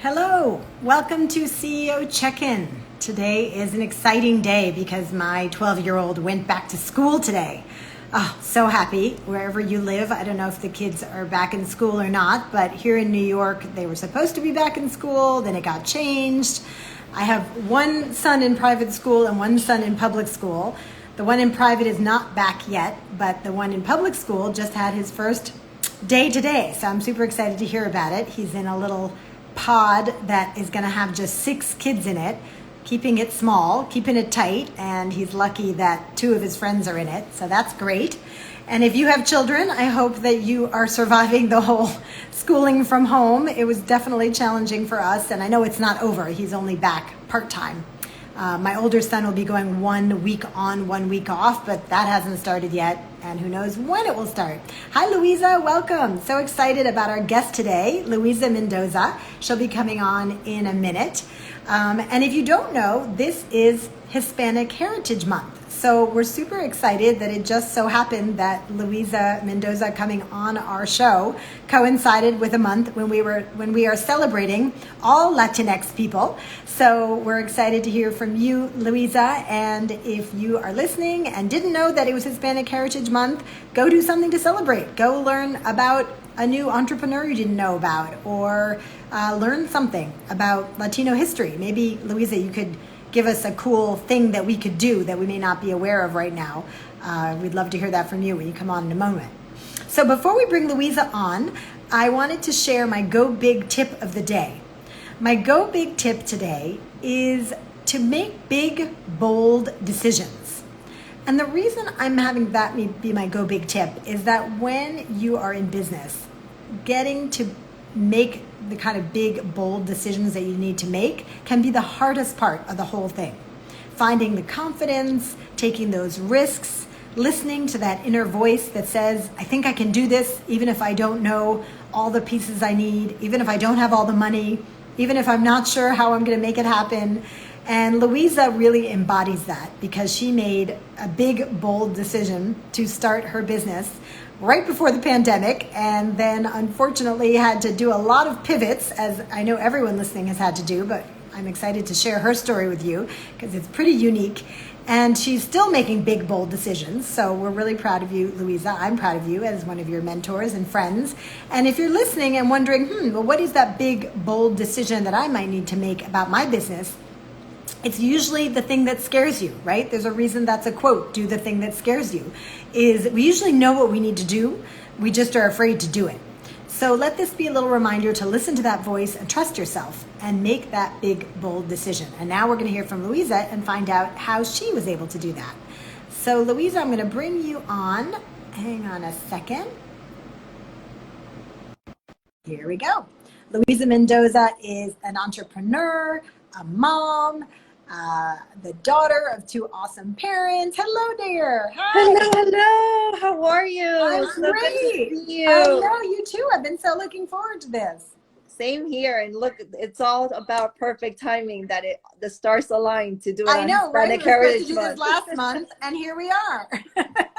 Hello, welcome to CEO Check-In. Today is an exciting day because my 12-year-old went back to school today. Oh, so happy wherever you live. I don't know if the kids are back in school or not, but here in New York, they were supposed to be back in school, then it got changed. I have one son in private school and one son in public school. The one in private is not back yet, but the one in public school just had his first day today. So I'm super excited to hear about it. He's in a little pod that is going to have just 6 kids in it, keeping it small, keeping it tight, and he's lucky that 2 of his friends are in it, so that's great. And if you have children, I hope that you are surviving the whole schooling from home. It was definitely challenging for us, and I know it's not over. He's only back part-time. My older son will be going 1 week on, 1 week off, but that hasn't started yet, and who knows when it will start. Hi, Louisa. Welcome. So excited about our guest today, Louisa Mendoza. She'll be coming on in a minute. And if you don't know, this is Hispanic Heritage Month. So we're super excited that it just so happened that Louisa Mendoza coming on our show coincided with a month when we are celebrating all Latinx people. So we're excited to hear from you, Louisa. And if you are listening and didn't know that it was Hispanic Heritage Month, go do something to celebrate. Go learn about a new entrepreneur you didn't know about, or learn something about Latino history. Maybe, Louisa, you could give us a cool thing that we could do that we may not be aware of right now. We'd love to hear that from you when you come on in a moment. So before we bring Louisa on, I wanted to share my Go Big tip of the day. My Go Big tip today is to make big, bold decisions. And the reason I'm having that be my Go Big tip is that when you are in business, getting to make the kind of big, bold decisions that you need to make can be the hardest part of the whole thing. Finding the confidence, taking those risks, listening to that inner voice that says, I think I can do this, even if I don't know all the pieces I need, even if I don't have all the money, even if I'm not sure how I'm going to make it happen. And Louisa really embodies that because she made a big, bold decision to start her business right before the pandemic, and then unfortunately had to do a lot of pivots, as I know everyone listening has had to do, but I'm excited to share her story with you because it's pretty unique. And she's still making big, bold decisions. So we're really proud of you, Louisa. I'm proud of you as one of your mentors and friends. And if you're listening and wondering, well, what is that big, bold decision that I might need to make about my business? It's usually the thing that scares you, right? There's a reason that's a quote, do the thing that scares you, is we usually know what we need to do. We just are afraid to do it. So let this be a little reminder to listen to that voice and trust yourself and make that big, bold decision. And now we're going to hear from Louisa and find out how she was able to do that. So Louisa, I'm going to bring you on. Hang on a second. Here we go. Louisa Mendoza is an entrepreneur, a mom, the daughter of 2 awesome parents. Hello, dear. Hi. Hello. How are you? I'm So good to great. see you. I know, you too. I've been so looking forward to this. Same here. And look, it's all about perfect timing that the stars aligned to do it I on know, right? We Hispanic were supposed to Heritage do this Month. last month, and here we are.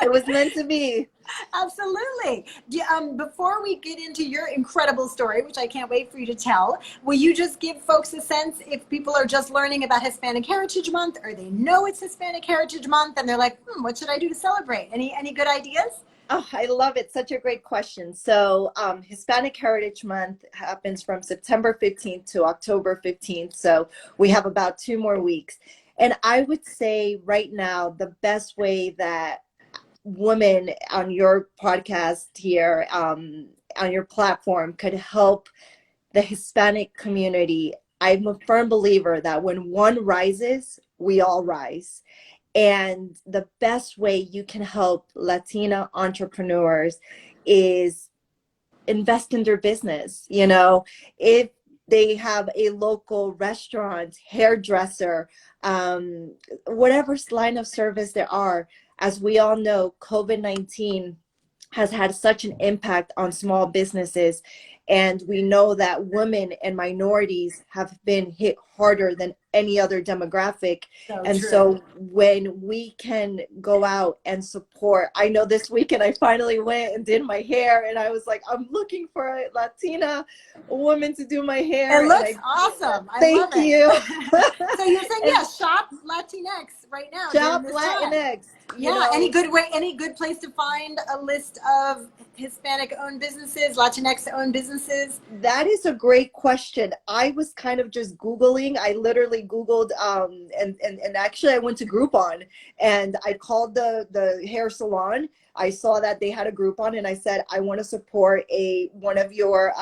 It was meant to be. Absolutely. Before we get into your incredible story, which I can't wait for you to tell, will you just give folks a sense if people are just learning about Hispanic Heritage Month, or they know it's Hispanic Heritage Month and they're like, what should I do to celebrate? Any good ideas? Oh, I love it. Such a great question. So Hispanic Heritage Month happens from September 15th to October 15th. So we have about 2 more weeks. And I would say right now, the best way that women on your podcast here, on your platform, could help the Hispanic community. I'm a firm believer that when one rises, we all rise. And the best way you can help Latina entrepreneurs is invest in their business. You know, if they have a local restaurant, hairdresser, whatever line of service there are, as we all know, COVID-19 has had such an impact on small businesses. And we know that women and minorities have been hit harder than any other demographic. So And true. so when we can go out and support, I know this weekend I finally went and did my hair, and I was like, I'm looking for a Latina woman to do my hair. It looks awesome. I love Thank you. So you're saying, yeah, shop Latinx right now. Shop during this time. Latinx. Yeah, any good place to find a list of Hispanic-owned businesses, Latinx-owned businesses? That is a great question. I was kind of just Googling. I literally Googled, and actually I went to Groupon, and I called the hair salon. I saw that they had a Groupon, and I said, I want to support one of your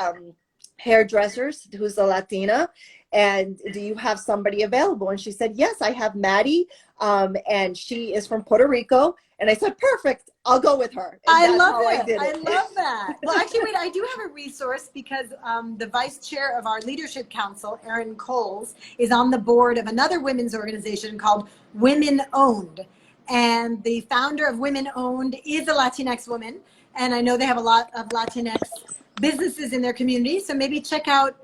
hairdressers who's a Latina, and do you have somebody available? And she said, yes, I have Maddie, and she is from Puerto Rico. And I said, perfect, I'll go with her. And I love it. I love that. Well, actually, wait, I do have a resource because the vice chair of our leadership council, Erin Coles, is on the board of another women's organization called Women Owned. And the founder of Women Owned is a Latinx woman. And I know they have a lot of Latinx businesses in their community. So maybe check out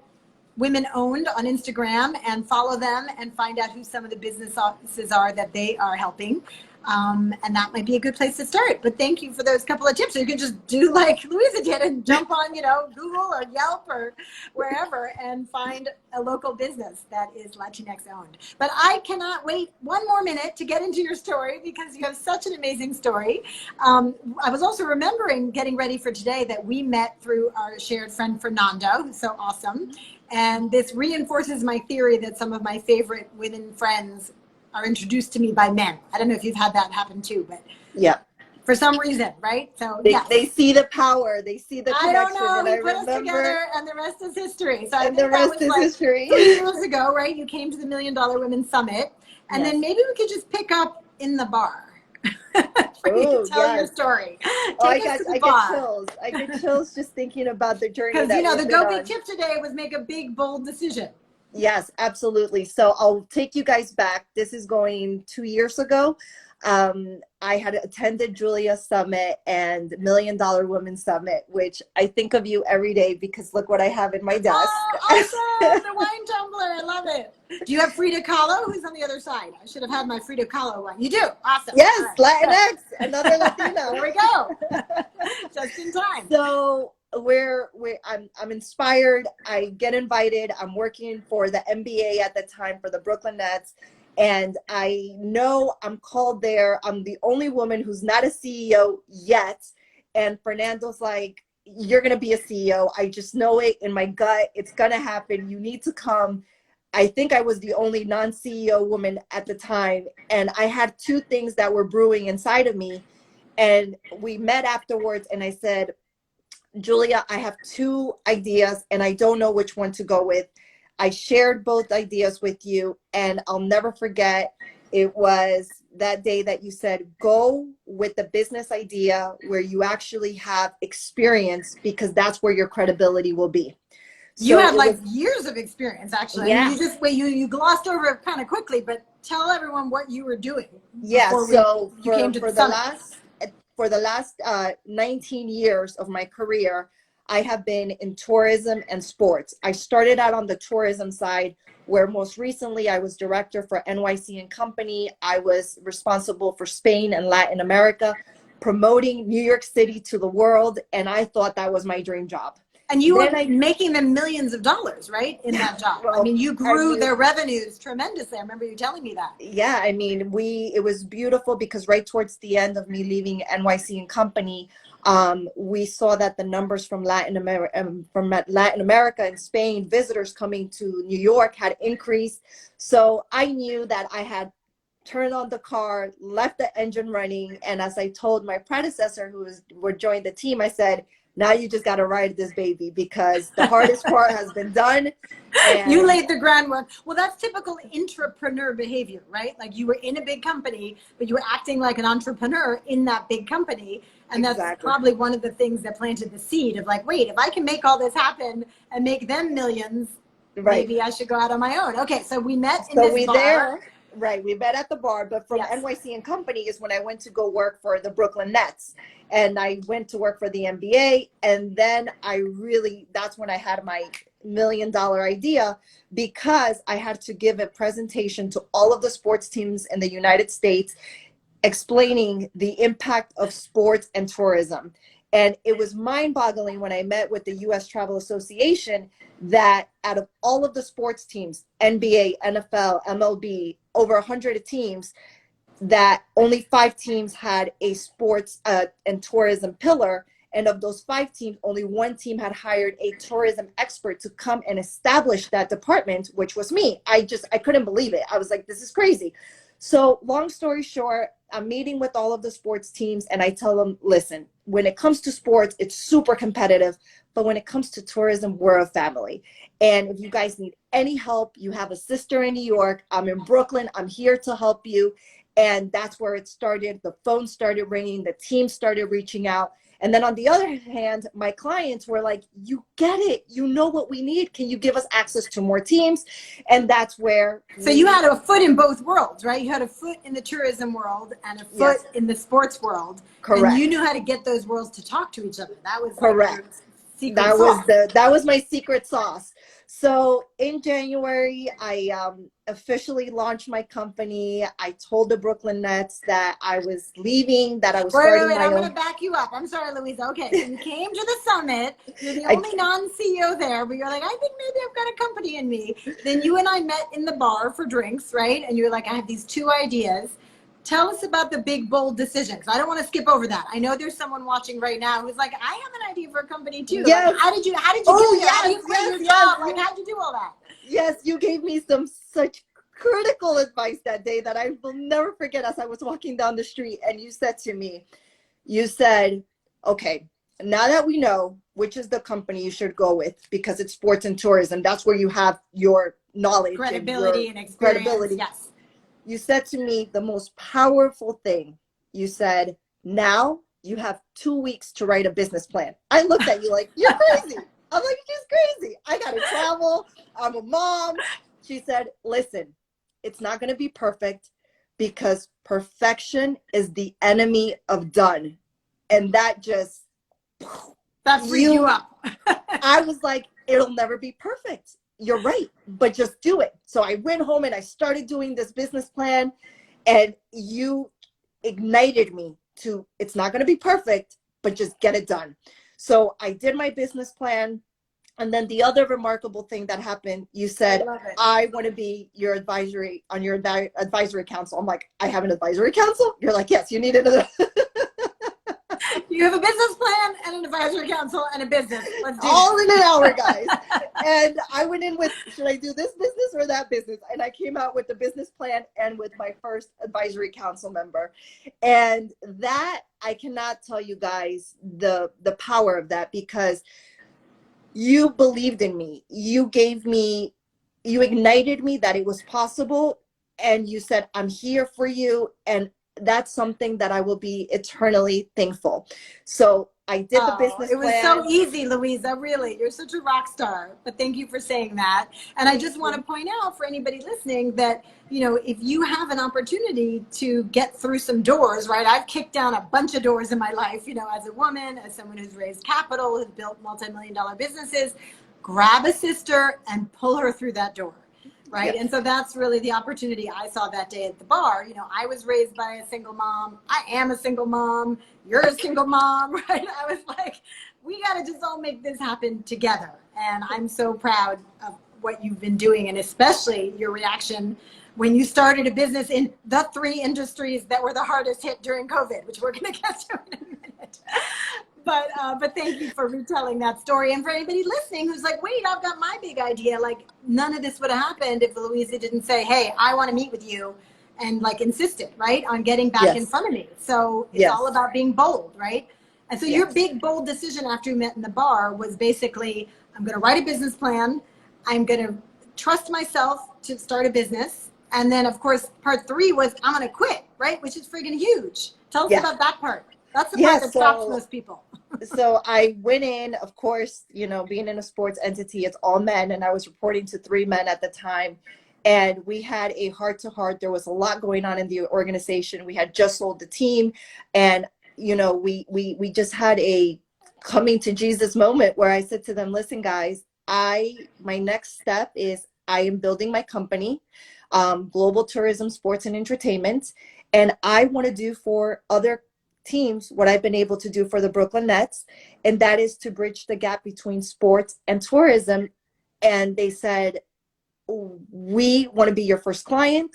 Women Owned on Instagram and follow them and find out who some of the businesses are that they are helping. And that might be a good place to start. But thank you for those couple of tips. So you can just do like Louisa did and jump on, Google or Yelp or wherever and find a local business that is Latinx owned. But I cannot wait one more minute to get into your story because you have such an amazing story. I was also remembering, getting ready for today, that we met through our shared friend Fernando, who's so awesome. And this reinforces my theory that some of my favorite women friends are introduced to me by men. I don't know if you've had that happen too, but yeah, for some reason, right? So they see the power, they see the connection. I don't know. We put us together, and the rest is history. So the rest is history. 3 years ago, right? You came to the $1 Million Women Summit, and then maybe we could just pick up in the bar for you to tell your story. I get chills. I get chills just thinking about the journey. Because the Go Big tip today was make a big, bold decision. Yes, absolutely. So I'll take you guys back. This is going 2 years ago. I had attended Julia's Summit and $1 Million Women Summit, which I think of you every day because look what I have in my desk. Oh, awesome. The wine tumbler. I love it. Do you have Frida Kahlo? Who's on the other side? I should have had my Frida Kahlo one. You do? Awesome. Yes, right. Latinx, another Latina. There we go. Just in time. So I'm inspired. I get invited. I'm working for the NBA at the time for the Brooklyn Nets. And I know I'm called there. I'm the only woman who's not a CEO yet. And Fernando's like, you're going to be a CEO. I just know it in my gut. It's going to happen. You need to come. I think I was the only non-CEO woman at the time. And I had two things that were brewing inside of me. And we met afterwards and I said, Julia, I have two ideas and I don't know which one to go with. I shared both ideas with you and I'll never forget. It was that day that you said, go with the business idea where you actually have experience because that's where your credibility will be. You had like years of experience, actually. Yeah. I mean, you glossed over it kind of quickly, but tell everyone what you were doing. Yeah. So for the last 19 years of my career, I have been in tourism and sports. I started out on the tourism side, where most recently I was director for NYC and Company. I was responsible for Spain and Latin America, promoting New York City to the world. And I thought that was my dream job. And you were making them millions of dollars, right? In that job. Well, I mean, you grew their revenues tremendously. I remember you telling me that. Yeah. I mean, it was beautiful because right towards the end of me leaving NYC and Company, we saw that the numbers from Latin America and Spain, visitors coming to New York had increased. So I knew that I had turned on the car, left the engine running. And as I told my predecessor who would join the team, I said, now you just got to ride this baby because the hardest part has been done. And you laid the groundwork. Well, that's typical entrepreneur behavior, right? Like you were in a big company, but you were acting like an entrepreneur in that big company. And that's probably one of the things that planted the seed of like, wait, if I can make all this happen and make them millions, maybe I should go out on my own. Okay, so we met in this bar. Right, we met at the bar, but from Yes. NYC and Company is when I went to go work for the Brooklyn Nets. And I went to work for the NBA. And then that's when I had my $1 million idea, because I had to give a presentation to all of the sports teams in the United States explaining the impact of sports and tourism. And it was mind-boggling when I met with the US Travel Association that out of all of the sports teams, NBA, NFL, MLB, over 100 teams, that only 5 teams had a sports and tourism pillar. And of those 5 teams, only 1 team had hired a tourism expert to come and establish that department, which was me. I couldn't believe it. I was like, this is crazy. So long story short, I'm meeting with all of the sports teams and I tell them, listen, when it comes to sports, it's super competitive. But when it comes to tourism, we're a family. And if you guys need any help, you have a sister in New York, I'm in Brooklyn, I'm here to help you. And that's where it started. The phone started ringing, the team started reaching out. And then on the other hand, my clients were like, you get it. You know what we need. Can you give us access to more teams? And that's where. So you had a foot in both worlds, right? You had a foot in the tourism world and a foot in the sports world. Correct. And you knew how to get those worlds to talk to each other. That was correct. Like that was my secret sauce. So in January, I officially launched my company. I told the Brooklyn Nets that I was leaving, that I was starting my I'm own. going to back you up. I'm sorry, Louisa. Okay, so you came to the summit. You're the only non-CEO there, but you're like, I think maybe I've got a company in me. Then you and I met in the bar for drinks, right? And you're like, I have these 2 ideas. Tell us about the big, bold decisions. I don't want to skip over that. I know there's someone watching right now who's like, I have an idea for a company too. Yes. Like, how did you do it? Yes, how do you quit your job? Like, how'd you do all that? Yes, you gave me such critical advice that day that I will never forget. As I was walking down the street and you said to me, okay, now that we know which is the company you should go with, because it's sports and tourism, that's where you have your knowledge, credibility and experience. Yes. You said to me the most powerful thing. You said, now you have 2 weeks to write a business plan. I looked at you like, you're crazy. I'm like, she's crazy. I got to travel. I'm a mom. She said, listen, it's not going to be perfect, because perfection is the enemy of done. And that just. That freed you up. I was like, it'll never be perfect. You're right, but just do it. So I went home and I started doing this business plan, and you ignited me to, it's not going to be perfect, but just get it done. So I did my business plan. And then the other remarkable thing that happened, you said, I want to be your advisory council. I'm like, I have an advisory council? You're like, yes, you need it. You have a business plan and an advisory council and a business. Let's do all in an hour, guys. And I went in with, should I do this business or that business? And I came out with the business plan and with my first advisory council member. And that, I cannot tell you guys the power of that, because you believed in me. You ignited me that it was possible. And you said, I'm here for you. And that's something that I will be eternally thankful. So I did the business plan. It was so easy, Louisa, really. You're such a rock star. But thank you for saying that. And I just want to point out for anybody listening that, if you have an opportunity to get through some doors, right? I've kicked down a bunch of doors in my life, as a woman, as someone who's raised capital, who's built multi-million-dollar businesses. Grab a sister and pull her through that door. Right. Yes. And so that's really the opportunity I saw that day at the bar. I was raised by a single mom. I am a single mom. You're a single mom. Right. I was like, we got to just all make this happen together. And I'm so proud of what you've been doing, and especially your reaction when you started a business in the 3 industries that were the hardest hit during COVID, which we're going to get to in a minute. But thank you for retelling that story. And for anybody listening who's like, wait, I've got my big idea. Like, none of this would have happened if Louisa didn't say, hey, I want to meet with you, and insisted, right, on getting back in front of me. So it's all about being bold, right? And so your big, bold decision after you met in the bar was basically, I'm going to write a business plan. I'm going to trust myself to start a business. And then, of course, part 3 was, I'm going to quit, right? Which is friggin' huge. Tell us about that part. That's the part that stops most people. So I went in, of course, being in a sports entity, it's all men. And I was reporting to 3 men at the time. and we had a heart to heart. There was a lot going on in the organization. We had just sold the team, and we just had a coming to Jesus moment where I said to them, listen guys, my next step is I am building my company, Global Tourism, Sports and Entertainment, and I want to do for other teams what I've been able to do for the Brooklyn Nets, and that is to bridge the gap between sports and tourism. And they said, we want to be your first client.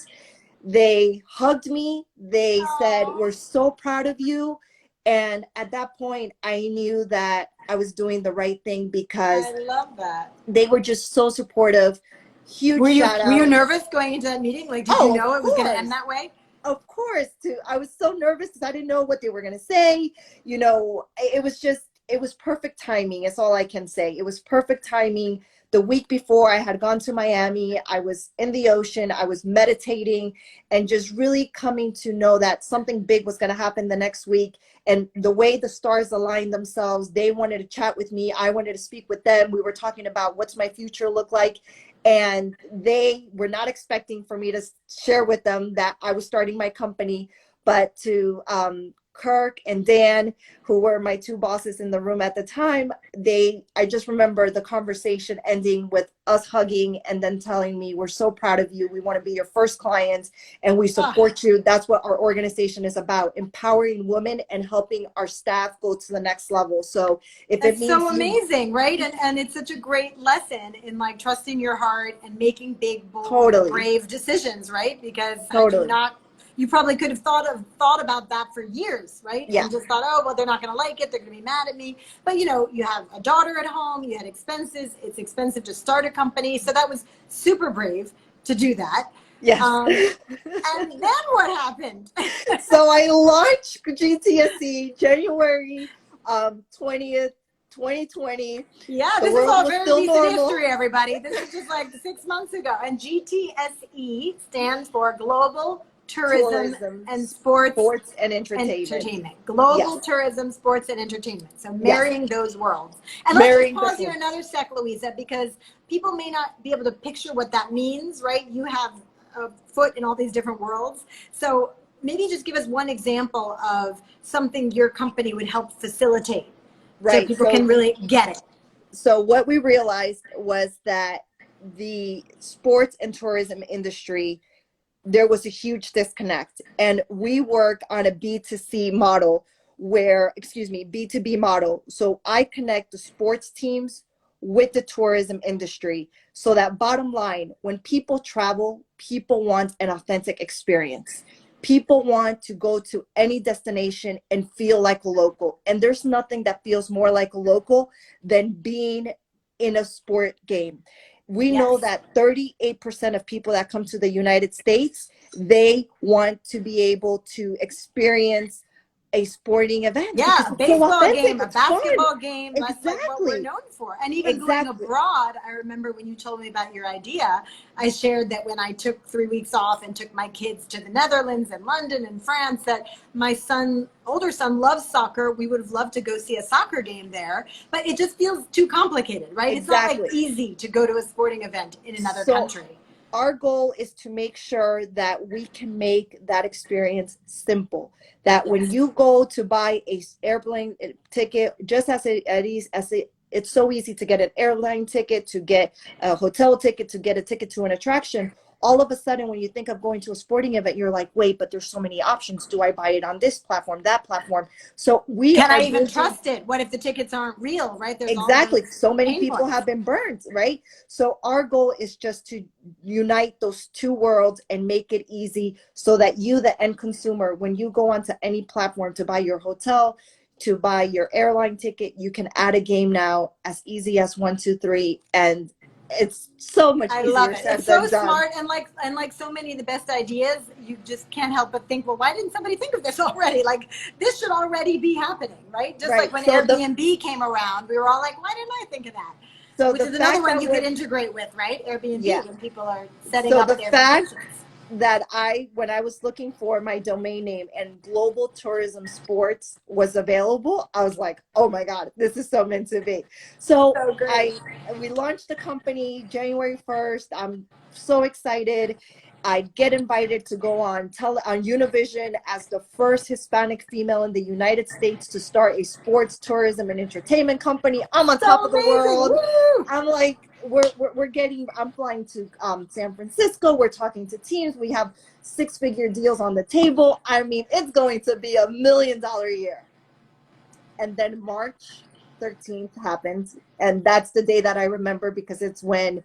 They hugged me. They said, we're so proud of you. And at that point, I knew that I was doing the right thing because I love that. they were just so supportive. Huge shout out. Were you nervous going into that meeting? Like, did you know it was going to end that way? Of course. I was so nervous because I didn't know what they were going to say. It was perfect timing. It's all I can say. It was perfect timing. The week before, I had gone to Miami. I was in the ocean. I was meditating and just really coming to know that something big was going to happen the next week. And the way the stars aligned themselves, they wanted to chat with me. I wanted to speak with them. We were talking about what's my future look like. And they were not expecting for me to share with them that I was starting my company, but to Kirk and Dan, who were my two bosses in the room at the time, I just remember the conversation ending with us hugging and then telling me, we're so proud of you. We want to be your first clients and we support you. That's what our organization is about, empowering women and helping our staff go to the next level. So That's so amazing, right? And it's such a great lesson in like trusting your heart and making big, bold, brave decisions, right? Because you probably could have thought about that for years, right? Yeah. And just thought, oh, well, they're not going to like it. They're going to be mad at me. But, you have a daughter at home. You had expenses. It's expensive to start a company. So that was super brave to do that. Yes. And then what happened? So I launched GTSC January 20th, 2020. Yeah, this is all very recent history, everybody. This is just like 6 months ago. And GTSE stands for Global Tourism and Sports and Entertainment. Global Tourism, Sports and Entertainment. So marrying those worlds. And let's just pause here another sec, Louisa, because people may not be able to picture what that means, right? You have a foot in all these different worlds. So maybe just give us one example of something your company would help facilitate. Right. So people can really get it. So what we realized was that the sports and tourism industry, there was a huge disconnect, and we work on a B2B model. So I connect the sports teams with the tourism industry so that bottom line, when people travel, people want an authentic experience. People want to go to any destination and feel like a local. And there's nothing that feels more like a local than being in a sport game. We know that 38% of people that come to the United States, they want to be able to experience a sporting event. Yeah, a baseball game, a basketball game. Exactly. That's like what we're known for. And even going abroad, I remember when you told me about your idea, I shared that when I took 3 weeks off and took my kids to the Netherlands and London and France, that my older son loves soccer. We would have loved to go see a soccer game there, but it just feels too complicated, right? Exactly. It's not like easy to go to a sporting event in another country. Our goal is to make sure that we can make that experience simple. That when you go to buy a airplane ticket, just as it's so easy to get an airline ticket, to get a hotel ticket, to get a ticket to an attraction. All of a sudden, when you think of going to a sporting event, you're like, wait, but there's so many options. Do I buy it on this platform, that platform? So can I even trust it? What if the tickets aren't real, right? There's exactly. So many people have been burned, right? So our goal is just to unite those two worlds and make it easy so that you, the end consumer, when you go onto any platform to buy your hotel, to buy your airline ticket, you can add a game now as easy as 1, 2, 3, and it's so much easier. I love it. It's so smart, and like so many of the best ideas, you just can't help but think, well, why didn't somebody think of this already? Like, this should already be happening, right? Just like when Airbnb came around, we were all like, why didn't I think of that? Which is another one you could integrate with, right? Airbnb, when people are setting up their vacations. that when I was looking for my domain name and Global Tourism Sports was available, I was like, oh my God, this is so meant to be. So So great. we launched the company January 1st. I'm so excited. I get invited to go on Univision as the first Hispanic female in the United States to start a sports tourism and entertainment company. I'm on top So of the amazing. world. Woo! I'm like, I'm flying to San Francisco. We're talking to teams. We have 6-figure deals on the table. I mean, it's going to be $1 million a year. And then March 13th happened. And that's the day that I remember because it's when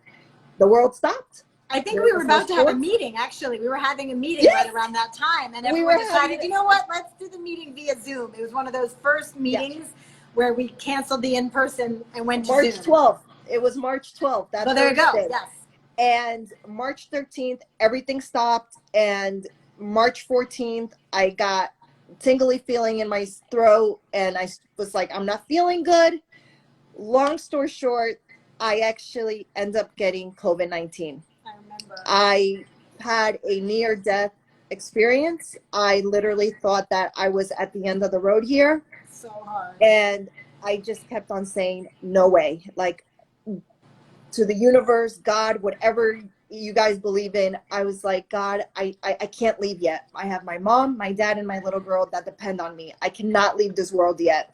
the world stopped. I think There we were was no about to have a sports. meeting, actually. We were having a meeting Yes, right around that time, and we everyone were having decided, it. you know what, let's do the meeting via Zoom. It was one of those first Yeah. meetings where we canceled the in-person and went to March Zoom. 12th. It was March 12th. That So there you go, Thursday. yes. And March 13th, everything stopped. And March 14th, I got tingly feeling in my throat. And I was like, I'm not feeling good. Long story short, I actually end up getting COVID-19. I remember. I had a near death experience. I literally thought that I was at the end of the road here. So hard. And I just kept on saying, no way. Like, to the universe, God, whatever you guys believe in, I was like, God, I can't leave yet. I have my mom, my dad, and my little girl that depend on me. I cannot leave this world yet.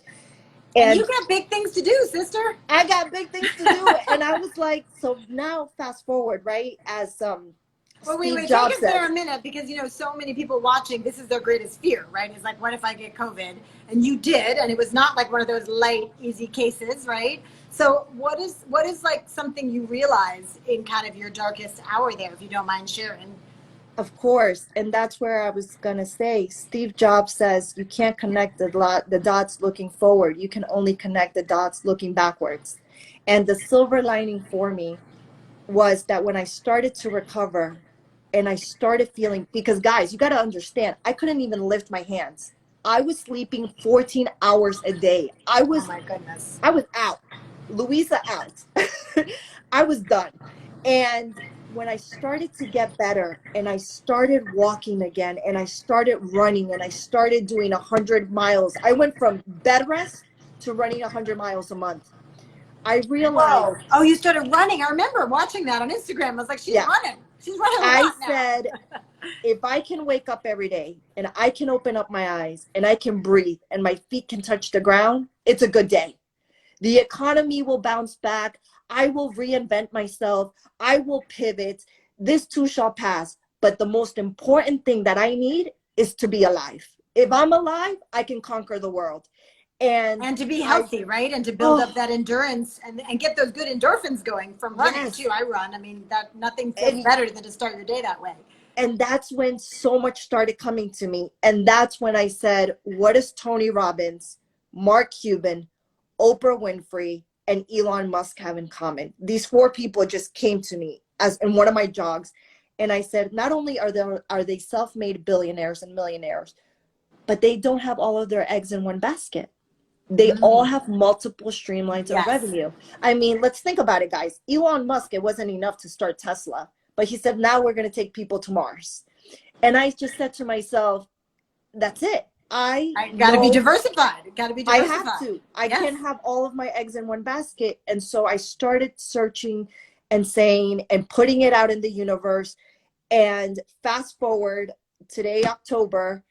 And you got big things to do, sister. I got big things to do. And I was like, so now fast forward, right? As Well, Steve wait, Jobs take us there said. a minute, because so many people watching, this is their greatest fear, right? It's like, what if I get COVID? And you did, and it was not like one of those light, easy cases, right? So what is like something you realized in kind of your darkest hour there, if you don't mind sharing? Of course. And that's where I was going to say, Steve Jobs says you can't connect the dots looking forward. You can only connect the dots looking backwards. And the silver lining for me was that when I started to recover and I started feeling, because guys, you got to understand, I couldn't even lift my hands. I was sleeping 14 hours a day. Oh my goodness. I was out. Louisa out. I was done. And when I started to get better and I started walking again and I started running and I started doing 100 miles, I went from bed rest to running 100 miles a month. I realized. Whoa. Oh, you started running. I remember watching that on Instagram. I was like, she's running. She's running a lot now. I said, if I can wake up every day and I can open up my eyes and I can breathe and my feet can touch the ground, it's a good day. The economy will bounce back. I will reinvent myself. I will pivot. This too shall pass. But the most important thing that I need is to be alive. If I'm alive, I can conquer the world. And to be healthy, right? And to build up that endurance and get those good endorphins going from running too. I run. I mean, that nothing feels better than to start your day that way. And that's when so much started coming to me. And that's when I said, what does Tony Robbins, Mark Cuban, Oprah Winfrey, and Elon Musk have in common? These 4 people just came to me as in one of my jogs. And I said, not only are they self-made billionaires and millionaires, but they don't have all of their eggs in one basket. They all have multiple streamlines of revenue. I mean, let's think about it, guys. Elon Musk, it wasn't enough to start Tesla, but he said, now we're going to take people to Mars. And I just said to myself, that's it. I got to be diversified. Got to be diversified. I have to. I can't have all of my eggs in one basket. And so I started searching and saying and putting it out in the universe. And fast forward today, October,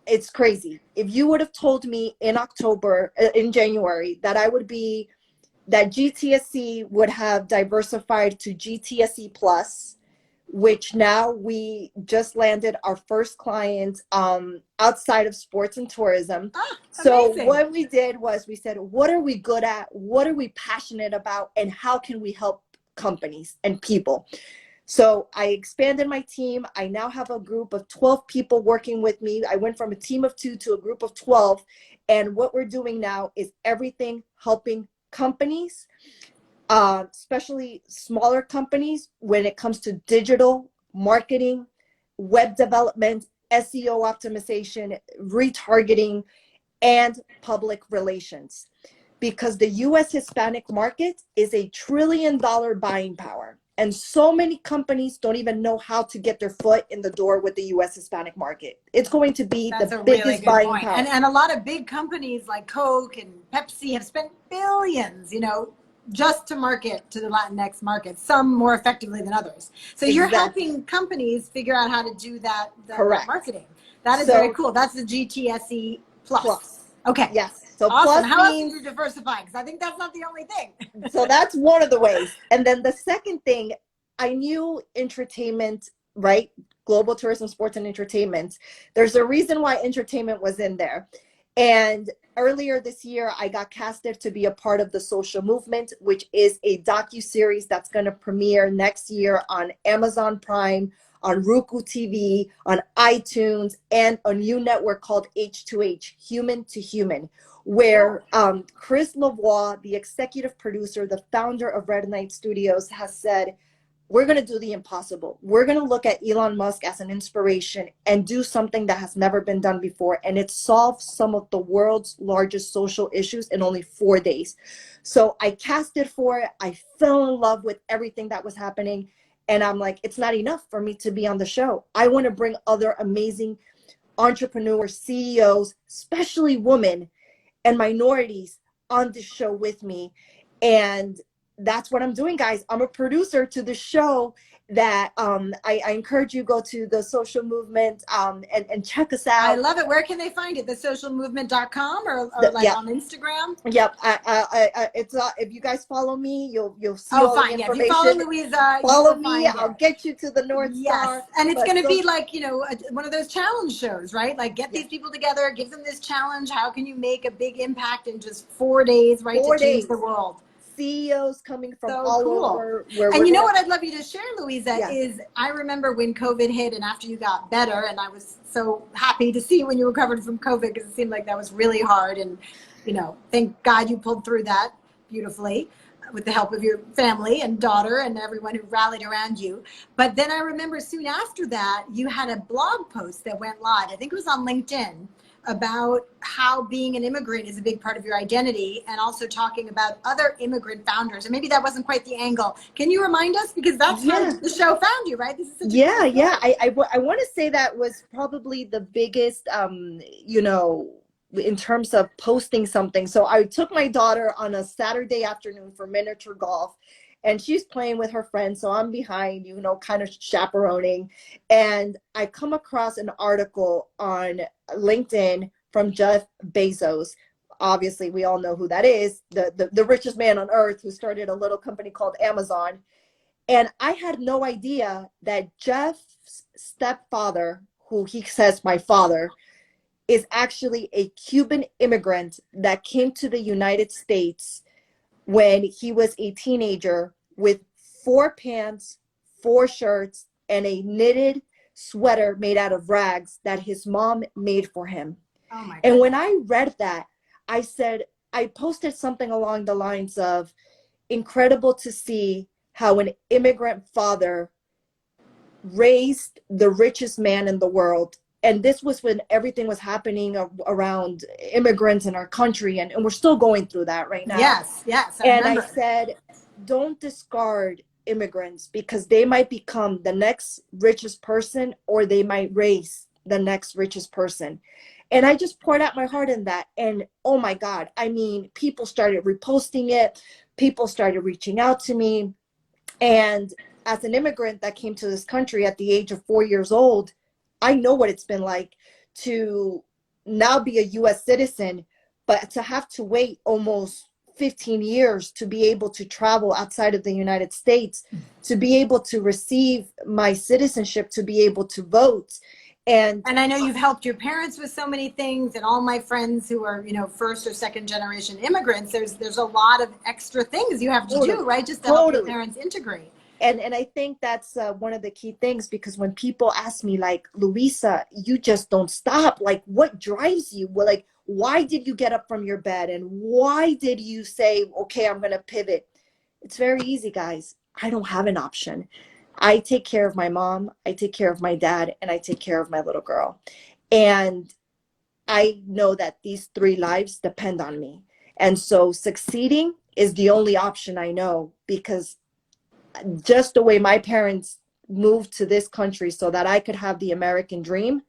it's crazy. If you would have told me in January, that that GTSC would have diversified to GTSC Plus, which now we just landed our first client outside of sports and tourism. So what we did was we said, what are we good at? What are we passionate about? And how can we help companies and people? So I expanded my team. I now have a group of 12 people working with me. I went from a team of 2 to a group of 12. And what we're doing now is everything helping companies, especially smaller companies, when it comes to digital marketing, web development, SEO optimization, retargeting, and public relations. Because the US Hispanic market is $1 trillion buying power. And so many companies don't even know how to get their foot in the door with the US Hispanic market. It's going to be That's the a really biggest good buying point. power. And a lot of big companies like Coke and Pepsi have spent billions, you know, just to market to the Latinx market, some more effectively than others. So you're Exactly. helping companies figure out how to do that Correct. marketing. That is So, very cool. That's the GTSE plus. plus. Okay. Yes. So Awesome. plus How else means, did you diversify? Because I think that's not the only thing. so that's one of the ways. And then the second thing, I knew entertainment, right? Global tourism, sports, and entertainment. There's a reason why entertainment was in there. And earlier this year, I got casted to be a part of The Social Movement, which is a docu-series that's going to premiere next year on Amazon Prime, on Roku TV, on iTunes, and a new network called H2H, Human to Human, where Chris Lavoie, the executive producer, the founder of Red Knight Studios, has said, we're going to do the impossible. We're going to look at Elon Musk as an inspiration and do something that has never been done before. And it solves some of the world's largest social issues in only 4 days. So I casted for it. I fell in love with everything that was happening. And I'm like, it's not enough for me to be on the show. I want to bring other amazing entrepreneurs, CEOs, especially women and minorities on the show with me. And that's what I'm doing, guys. I'm a producer to the show that I encourage you go to The Social Movement and check us out. I love it. Where can they find it? TheSocialMovement.com or like Yep. on Instagram? Yep. It's if you guys follow me, you'll see all fine. the Yeah, if information. you follow Louisa, Follow you will me. find I'll it. get you to the North Yes, Star. and it's going to be like, you know, one of those challenge shows, right? Like get these people together, give them this challenge. How can you make a big impact in just 4 days, right? 4 to change days. the world. CEOs coming from So all cool. over. And you know what I'd love you to share, Louisa, Yeah. is I remember when COVID hit and after you got better, and I was so happy to see when you recovered from COVID because it seemed like that was really hard. And, you know, thank God you pulled through that beautifully with the help of your family and daughter and everyone who rallied around you. But then I remember soon after that, you had a blog post that went live. I think it was on LinkedIn, about how being an immigrant is a big part of your identity, and also talking about other immigrant founders. And maybe that wasn't quite the angle. Can you remind us? Because that's how the show found you, right? This is such a cool story. I want to say that was probably the biggest, you know, in terms of posting something. So I took my daughter on a Saturday afternoon for miniature golf, and she's playing with her friends. So I'm behind, you know, kind of chaperoning. And I come across an article on LinkedIn from Jeff Bezos. Obviously, we all know who that is, the richest man on earth, who started a little company called Amazon. And I had no idea that Jeff's stepfather, who he says my father, is actually a Cuban immigrant that came to the United States when he was a teenager with 4 pants, 4 shirts, and a knitted sweater made out of rags that his mom made for him. Oh my God. And when I read that, I said, I posted something along the lines of, incredible to see how an immigrant father raised the richest man in the world. And this was when everything was happening around immigrants in our country. And we're still going through that right now. Yes. I said, don't discard immigrants, because they might become the next richest person, or they might raise the next richest person. And I just poured out my heart in that. And oh my God, I mean, people started reposting it. People started reaching out to me. And as an immigrant that came to this country at the age of 4 years old, I know what it's been like to now be a US citizen, but to have to wait almost 15 years to be able to travel outside of the United States, to be able to receive my citizenship, to be able to vote. And I know you've helped your parents with so many things, and all my friends who are, you know, first or second generation immigrants, there's a lot of extra things you have to do, right? Just to help your parents integrate. And I think that's one of the key things, because when people ask me, like, Louisa, you just don't stop. Like, what drives you? Well, like, why did you get up from your bed? And why did you say, okay, I'm going to pivot? It's very easy, guys. I don't have an option. I take care of my mom, I take care of my dad, and I take care of my little girl. And I know that these 3 lives depend on me. And so succeeding is the only option I know, because just the way my parents moved to this country so that I could have the American dream,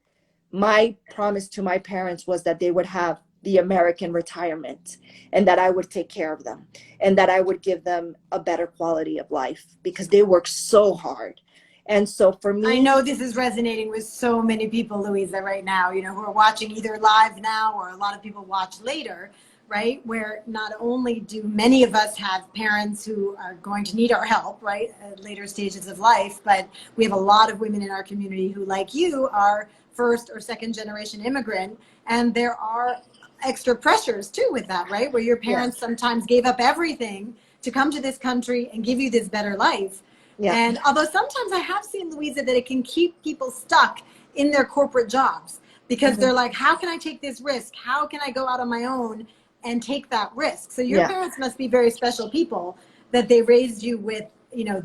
my promise to my parents was that they would have the American retirement, and that I would take care of them, and that I would give them a better quality of life because they work so hard. And so for I me, know this is resonating with so many people, Louisa, right now, who are watching either live now or a lot of people watch later, right? Where not only do many of us have parents who are going to need our help, right, at later stages of life, but we have a lot of women in our community who, like you, are first or second generation immigrant. And there are extra pressures too with that, right? Where your yeah, parents sometimes gave up everything to come to this country and give you this better life. yeah, And although sometimes I have seen, Louisa, that it can keep people stuck in their corporate jobs because hmm, they're like, how can I take this risk? How can I go out on my own and take that risk? So your yeah. parents must be very special people that they raised you with,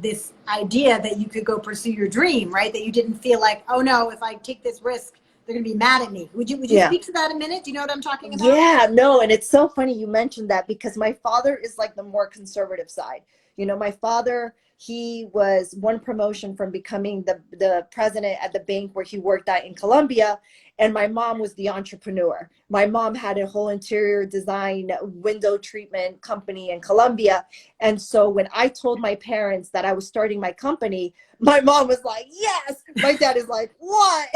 this idea that you could go pursue your dream, right? That you didn't feel like, oh no, if I take this risk, they're going to be mad at me. Would you Yeah. speak to that a minute? Do you know what I'm talking about? Yeah, no, and it's so funny you mentioned that because my father is like the more conservative side. My father, he was one promotion from becoming the president at the bank where he worked at in Colombia, and my mom was the entrepreneur. My mom had a whole interior design window treatment company in Colombia, and so when I told my parents that I was starting my company, my mom was like, "Yes." My dad is like, "What?"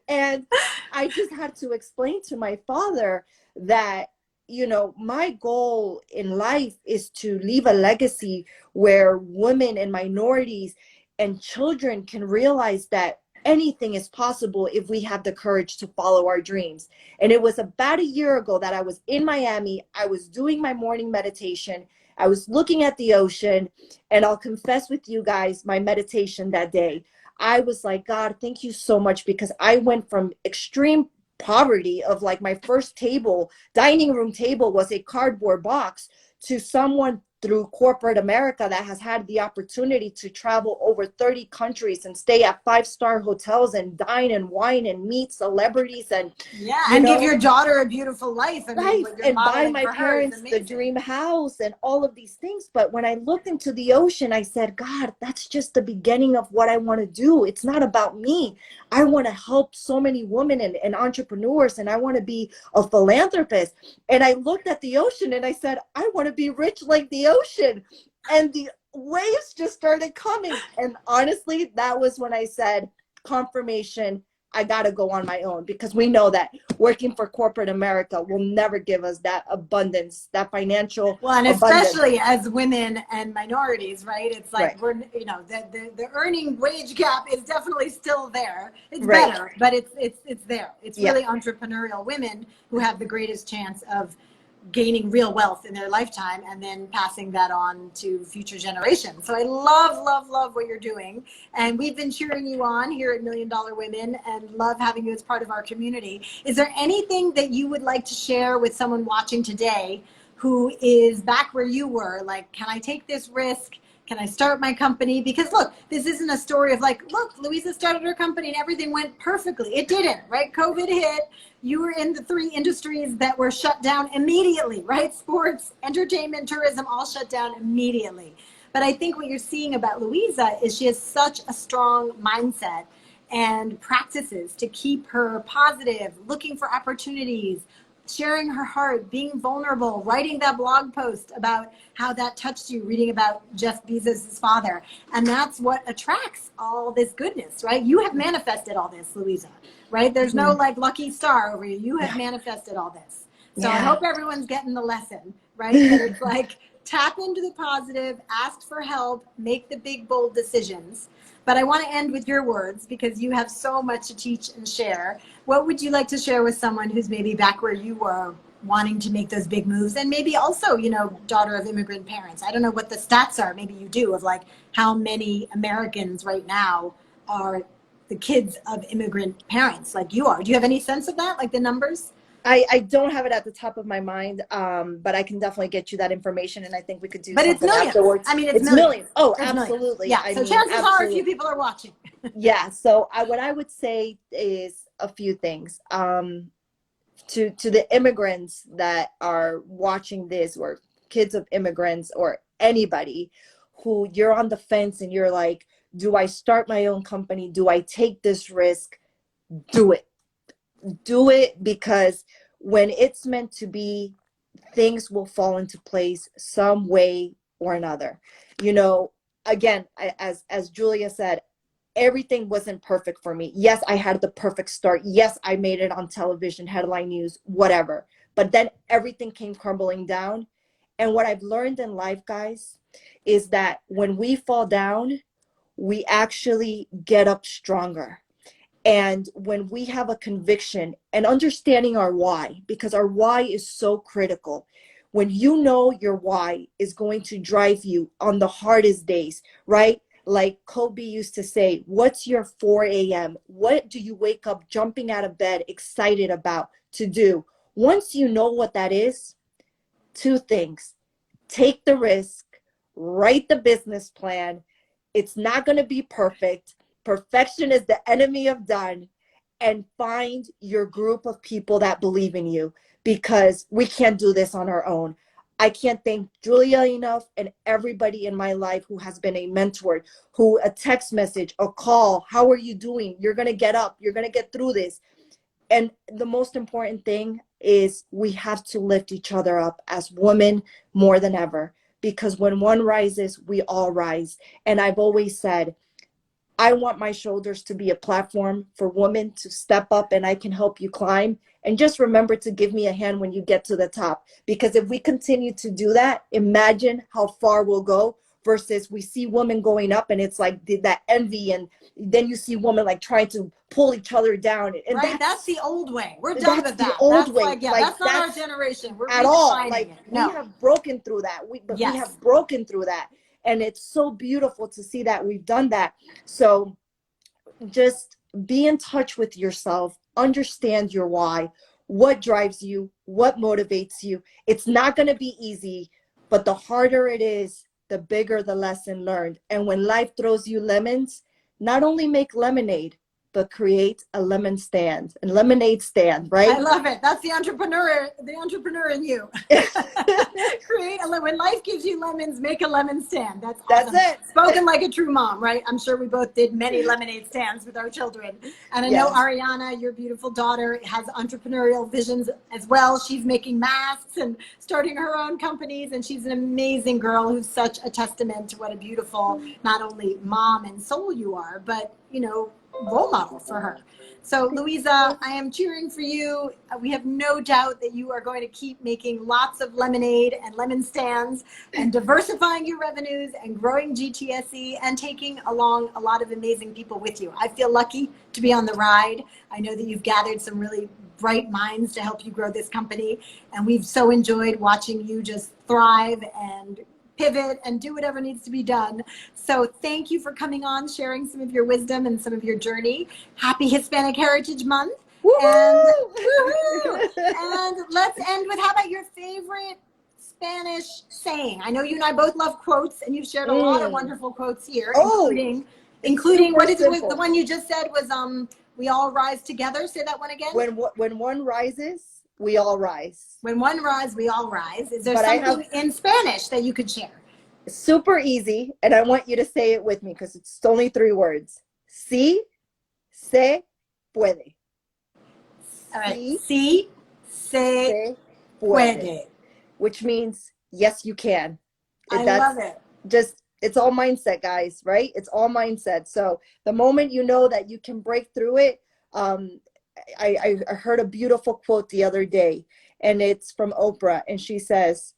And I just had to explain to my father that, my goal in life is to leave a legacy where women and minorities and children can realize that anything is possible if we have the courage to follow our dreams. And it was about a year ago that I was in Miami. I was doing my morning meditation. I was looking at the ocean, and I'll confess with you guys my meditation that day. I was like, God, thank you so much, because I went from extreme poverty of like my first dining room table was a cardboard box, to someone through corporate America that has had the opportunity to travel over 30 countries and stay at 5-star hotels and dine and wine and meet celebrities and, Yeah, you and give know, your daughter a beautiful life. I mean, life, what you're and buy modeling my for her is parents the amazing. dream house and all of these things. But when I looked into the ocean, I said, God, that's just the beginning of what I want to do. It's not about me. I want to help so many women and entrepreneurs, and I want to be a philanthropist. And I looked at the ocean and I said, I want to be rich like the ocean. And the waves just started coming. And honestly, that was when I said, confirmation, I got to go on my own, because we know that working for corporate America will never give us that abundance, that financial Well, and abundance. especially as women and minorities, right? It's Right, like the earning wage gap is definitely still there. It's right. better, but it's there. It's Yeah. really entrepreneurial women who have the greatest chance of gaining real wealth in their lifetime and then passing that on to future generations. So I love what you're doing. And we've been cheering you on here at Million Dollar Women and love having you as part of our community. Is there anything that you would like to share with someone watching today who is back where you were? Like, can I take this risk? Can I start my company? Because look, this isn't a story of like, look, Louisa started her company and everything went perfectly. It didn't, right? COVID hit. You were in the 3 industries that were shut down immediately, right? Sports, entertainment, tourism, all shut down immediately. But I think what you're seeing about Louisa is she has such a strong mindset and practices to keep her positive, looking for opportunities, sharing her heart, being vulnerable, writing that blog post about how that touched you, reading about Jeff Bezos' father. And that's what attracts all this goodness, right? You have manifested all this, Louisa, right? There's no Mhm. like lucky star over you. You have Yeah. manifested all this. So I Yeah. hope everyone's getting the lesson, right? That it's like tap into the positive, ask for help, make the big, bold decisions. But I want to end with your words because you have so much to teach and share. What would you like to share with someone who's maybe back where you were, wanting to make those big moves, and maybe also, daughter of immigrant parents? I don't know what the stats are, maybe you do, of like how many Americans right now are the kids of immigrant parents like you are. Do you have any sense of that, like the numbers? I don't have it at the top of my mind, but I can definitely get you that information, and I think we could do But it's something millions. afterwards. I mean, it's It's millions. millions. Oh, It's millions. absolutely. Yeah. I So mean, chances are a few absolutely. people are watching. Yeah. So what I would say is a few things. To the immigrants that are watching this, or kids of immigrants or anybody who you're on the fence and you're like, do I start my own company? Do I take this risk? Do it. Do it, because when it's meant to be, things will fall into place some way or another. You know, again, as Julia said, everything wasn't perfect for me. Yes, I had the perfect start. Yes, I made it on television, headline news, whatever. But then everything came crumbling down. And what I've learned in life, guys, is that when we fall down, we actually get up stronger. And when we have a conviction and understanding our why, because our why is so critical. When you know your why is going to drive you on the hardest days, right? Like Kobe used to say, what's your 4 a.m.? What do you wake up jumping out of bed excited about to do? Once you know what that is, two things: take the risk, write the business plan. It's not going to be perfect. Perfection is the enemy of done. And find your group of people that believe in you, because we can't do this on our own. I can't thank Julia enough, and everybody in my life who has been a mentor, who a text message, a call, how are you doing? You're going to get up. You're going to get through this. And the most important thing is we have to lift each other up as women more than ever, because when one rises, we all rise. And I've always said, I want my shoulders to be a platform for women to step up, and I can help you climb. And just remember to give me a hand when you get to the top. Because if we continue to do that, imagine how far we'll go, versus we see women going up and it's like that envy. And then you see women like trying to pull each other down. And right, that's the old way. We're done with that. The old way. Like, yeah, like, that's not our generation. We're at all. redefining Like, it. No. we have broken through that. We have broken through that. And it's so beautiful to see that we've done that. So just be in touch with yourself, understand your why, what drives you, what motivates you. It's not going to be easy, but the harder it is, the bigger the lesson learned. And when life throws you lemons, not only make lemonade, but create a lemonade stand, right? I love it. That's the entrepreneur in you. Create when life gives you lemons, make a lemon stand. That's awesome. That's it. Spoken like a true mom, right? I'm sure we both did many lemonade stands with our children. And I know Ariana, your beautiful daughter, has entrepreneurial visions as well. She's making masks and starting her own companies, and she's an amazing girl who's such a testament to what a beautiful, not only mom and soul you are, but, you know, role model for her. So Louisa, I am cheering for you. We have no doubt that you are going to keep making lots of lemonade and lemon stands and diversifying your revenues and growing GTSE and taking along a lot of amazing people with you. I feel lucky to be on the ride. I know that you've gathered some really bright minds to help you grow this company, and we've so enjoyed watching you just thrive and pivot and do whatever needs to be done. So thank you for coming on, sharing some of your wisdom and some of your journey. Happy Hispanic Heritage Month. And let's end with, how about your favorite Spanish saying? I know you and I both love quotes, and you've shared a lot of wonderful quotes here, including what is it, the one you just said was we all rise together. Say that one again. When one rises, we all rise. When one rise, we all rise. Is there something in Spanish that you could share? Super easy, and I want you to say it with me because it's only 3 words. Sí se puede. All right. Sí se puede. Which means, yes, you can. I love it. It's all mindset, guys, right? It's all mindset. So the moment you know that you can break through it, I heard a beautiful quote the other day, and it's from Oprah, and she says,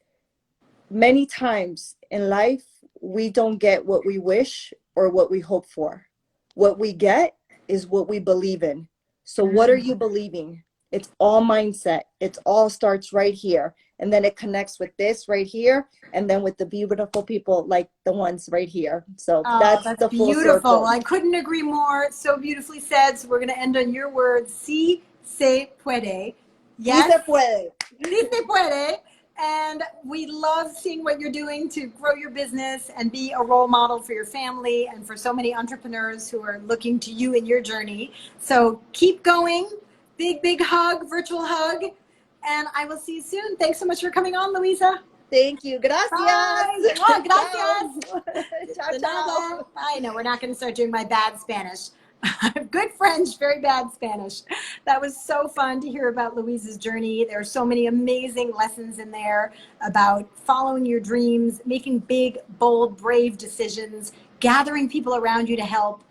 many times in life, we don't get what we wish or what we hope for. What we get is what we believe in. So what are you believing? It's all mindset. It all starts right here. And then it connects with this right here, and then with the beautiful people like the ones right here. So that's the full beautiful. circle. I couldn't agree more. So beautifully said. So we're going to end on your words. Sí se puede. Yes. Sí se puede. Sí se puede. And we love seeing what you're doing to grow your business and be a role model for your family and for so many entrepreneurs who are looking to you in your journey. So keep going. Big, big hug, virtual hug. And I will see you soon. Thanks so much for coming on, Louisa. Thank you. Gracias. Bye. Oh, gracias. Ciao, De ciao. nada. I know we're not going to start doing my bad Spanish. Good French, very bad Spanish. That was so fun to hear about Louise's journey. There are so many amazing lessons in there about following your dreams, making big, bold, brave decisions, gathering people around you to help,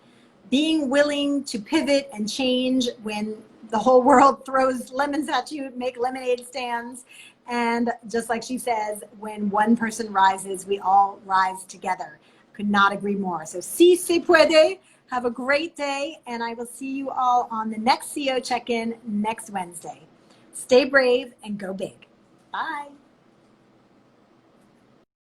being willing to pivot and change when the whole world throws lemons at you, make lemonade stands. And just like she says, when one person rises, we all rise together. Could not agree more. So, si se puede. Have a great day, and I will see you all on the next CEO check-in next Wednesday. Stay brave and go big. Bye.